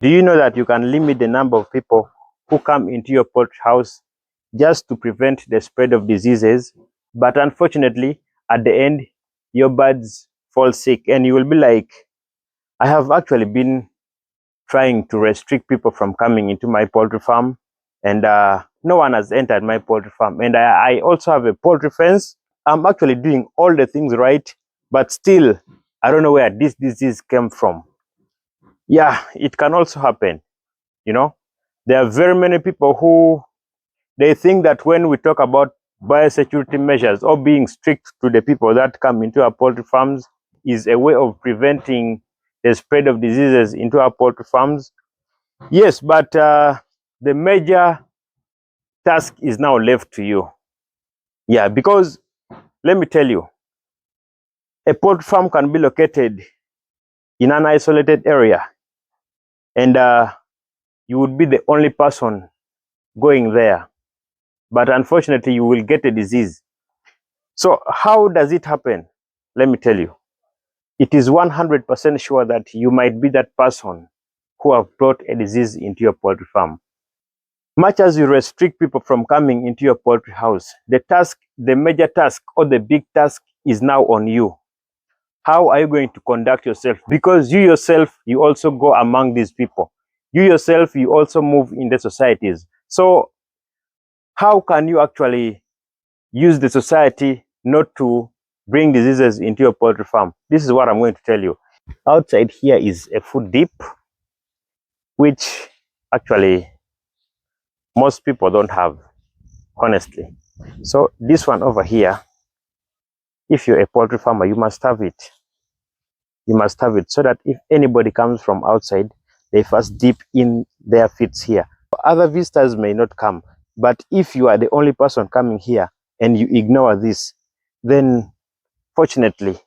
Do you know that you can limit the number of people who come into your poultry house just to prevent the spread of diseases? But unfortunately, at the end, your birds fall sick and you will be like, I have actually been trying to restrict people from coming into my poultry farm, and no one has entered my poultry farm. And I also have a poultry fence. I'm actually doing all the things right, but still, I don't know where this disease came from. Yeah, it can also happen. You know, there are very many people who they think that when we talk about biosecurity measures or being strict to the people that come into our poultry farms is a way of preventing the spread of diseases into our poultry farms. Yes, but the major task is now left to you. Yeah, because let me tell you, a poultry farm can be located in an isolated area, and you would be the only person going there. But unfortunately, you will get a disease. So how does it happen? Let me tell you. It is 100% sure that you might be that person who have brought a disease into your poultry farm. Much as you restrict people from coming into your poultry house, the major task or the big task is now on you. How are you going to conduct yourself? Because you yourself, you also go among these people. You yourself, you also move in the societies. So how can you actually use the society not to bring diseases into your poultry farm? This is what I'm going to tell you. Outside here is a food dip, which actually most people don't have, honestly. So this one over here, if you're a poultry farmer, you must have it. You must have it so that if anybody comes from outside, they first dip in their feet here. Other visitors may not come, but if you are the only person coming here and you ignore this, then fortunately,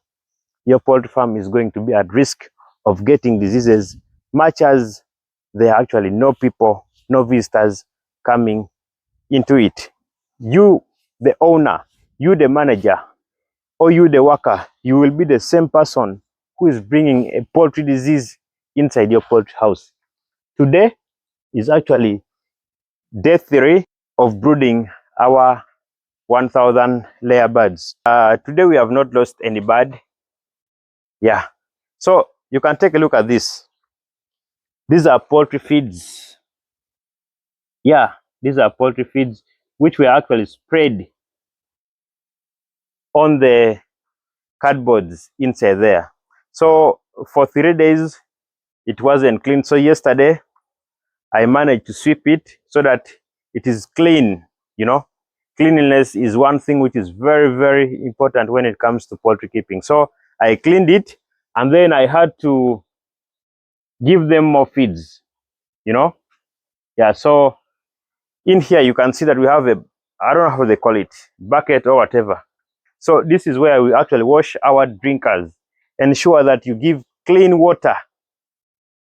your poultry farm is going to be at risk of getting diseases, much as there are actually no people, no visitors coming into it. You, the owner, you, the manager, or you, the worker, you will be the same person who is bringing a poultry disease inside your poultry house. Today is actually day 3 of brooding our 1,000 layer birds. Today we have not lost any bird. Yeah. So you can take a look at this. These are poultry feeds. Yeah, these are poultry feeds which were actually spread on the cardboards inside there. So for 3 days, it wasn't clean. So yesterday, I managed to sweep it so that it is clean. You know, cleanliness is one thing which is very, very important when it comes to poultry keeping. So I cleaned it, and then I had to give them more feeds, you know. Yeah, so in here you can see that we have a, I don't know how they call it, bucket or whatever. So this is where we actually wash our drinkers. Ensure that you give clean water,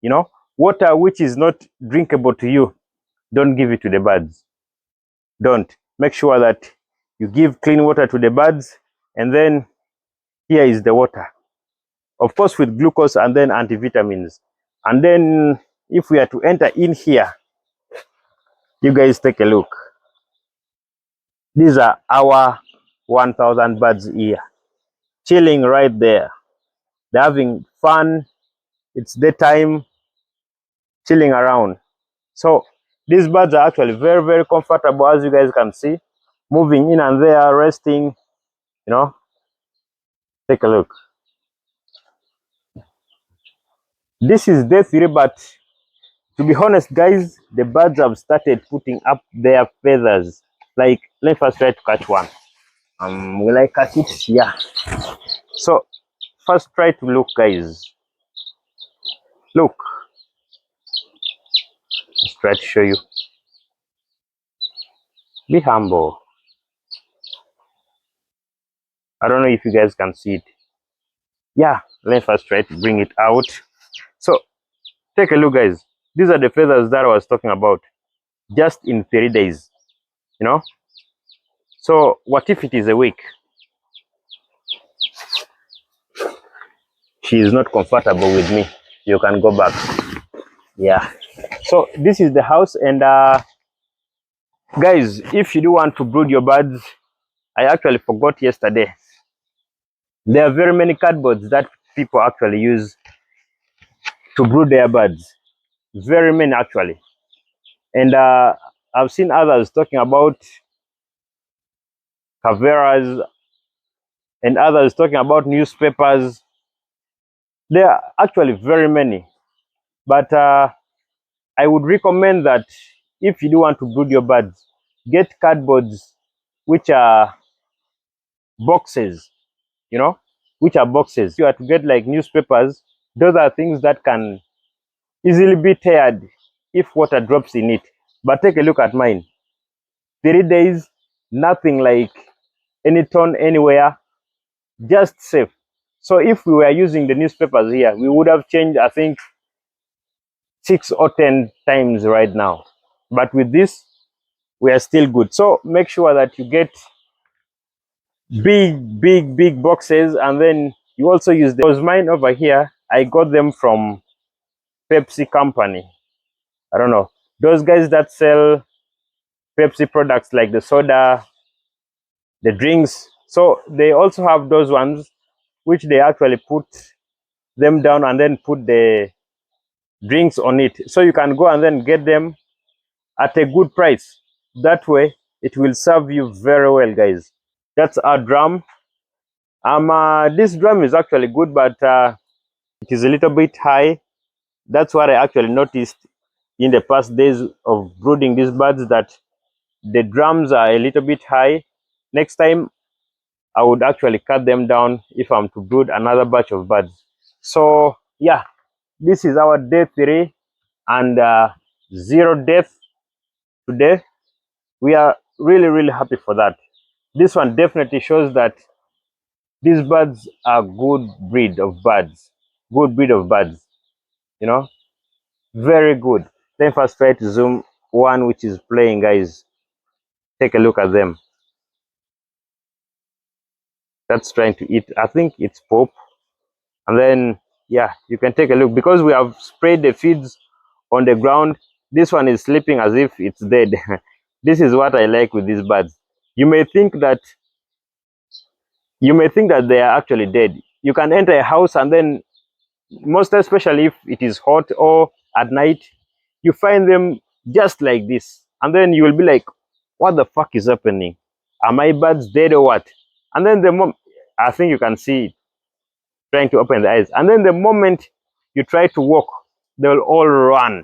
you know, water which is not drinkable to you. Don't give it to the birds. Don't. Make sure that you give clean water to the birds, and then here is the water. Of course, with glucose and then antivitamins. And then if we are to enter in here, you guys take a look. These are our 1,000 birds here, chilling right there. They're having fun. It's daytime, chilling around. So these birds are actually very, very comfortable, as you guys can see, moving in and there, resting, you know. Take a look. This is day 3, but to be honest, guys, the birds have started putting up their feathers. Like, let me first try to catch one. Will I catch it? Yeah. So first try to look, guys. Look. Let's try to show you. Be humble. I don't know if you guys can see it. Yeah, let me first try to bring it out. So take a look, guys. These are the feathers that I was talking about, just in 3 days, you know. So what if it is a week? She is not comfortable with me. You can go back. Yeah. So this is the house, and guys, if you do want to brood your birds, I actually forgot yesterday, there are very many cardboards that people actually use to brood their birds. Very many actually. And I've seen others talking about caveras and others talking about newspapers. There are actually very many. But I would recommend that if you do want to brood your birds, get cardboards which are boxes, you know, which are boxes. You have to get like newspapers. Those are things that can easily be teared if water drops in it. But take a look at mine. 3 days, nothing like any torn anywhere, just safe. So if we were using the newspapers here, we would have changed, I think, 6 or 10 times right now. But with this, we are still good. So make sure that you get big boxes, and then you also use those. Mine over here, I got them from Pepsi company. I don't know, those guys that sell Pepsi products like the soda, the drinks. So they also have those ones which they actually put them down and then put the drinks on it. So you can go and then get them at a good price. That way it will serve you very well, guys. That's our drum. This drum is actually good, but it is a little bit high. That's what I actually noticed in the past days of brooding these birds, that the drums are a little bit high. Next time I would actually cut them down if I'm to brood another batch of birds. So yeah, this is our day 3 and 0 death today. We are really happy for that. This one definitely shows that these birds are good breed of birds. Good breed of birds, you know, very good. Let me first try to zoom one which is playing, guys. Take a look at them. That's trying to eat, I think it's Pope. And then yeah, you can take a look, because we have sprayed the feeds on the ground. This one is sleeping as if it's dead. This is what I like with these birds. You may think that they are actually dead. You can enter a house, and then most especially if it is hot or at night, you find them just like this, and then you will be like, what the fuck is happening? Are my birds dead or what? And then I think you can see it trying to open the eyes, and then the moment you try to walk, they will all run.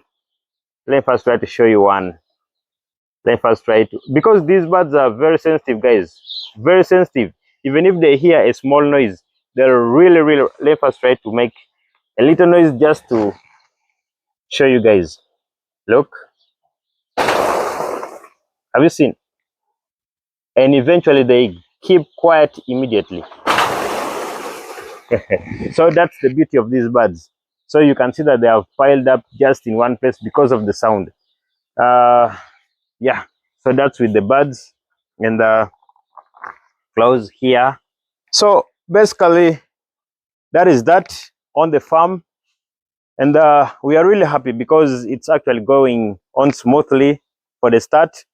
Let me first try to show you one. Let me first try to, because these birds are very sensitive, guys, very sensitive. Even if they hear a small noise, they're really. Let me first try to make a little noise just to show you guys. Look, have you seen? And eventually they keep quiet immediately. So that's the beauty of these birds. So you can see that they have piled up just in one place because of the sound. Yeah, so that's with the birds and the clothes here. So basically that is that on the farm, and we are really happy because it's actually going on smoothly for the start.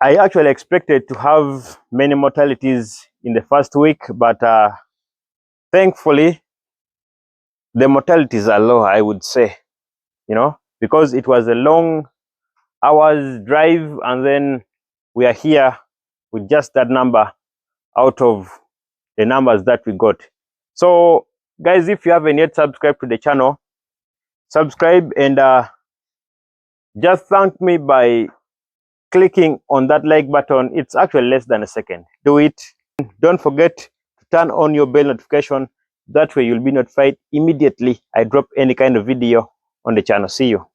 I actually expected to have many mortalities in the first week, but thankfully the mortalities are low, I would say, you know, because it was a long hours drive, and then we are here with just that number out of the numbers that we got. So guys, if you haven't yet subscribed to the channel, subscribe, and just thank me by clicking on that like button. It's actually less than a second. Do it. Don't forget to turn on your bell notification. That way you'll be notified immediately I drop any kind of video on the channel. See you.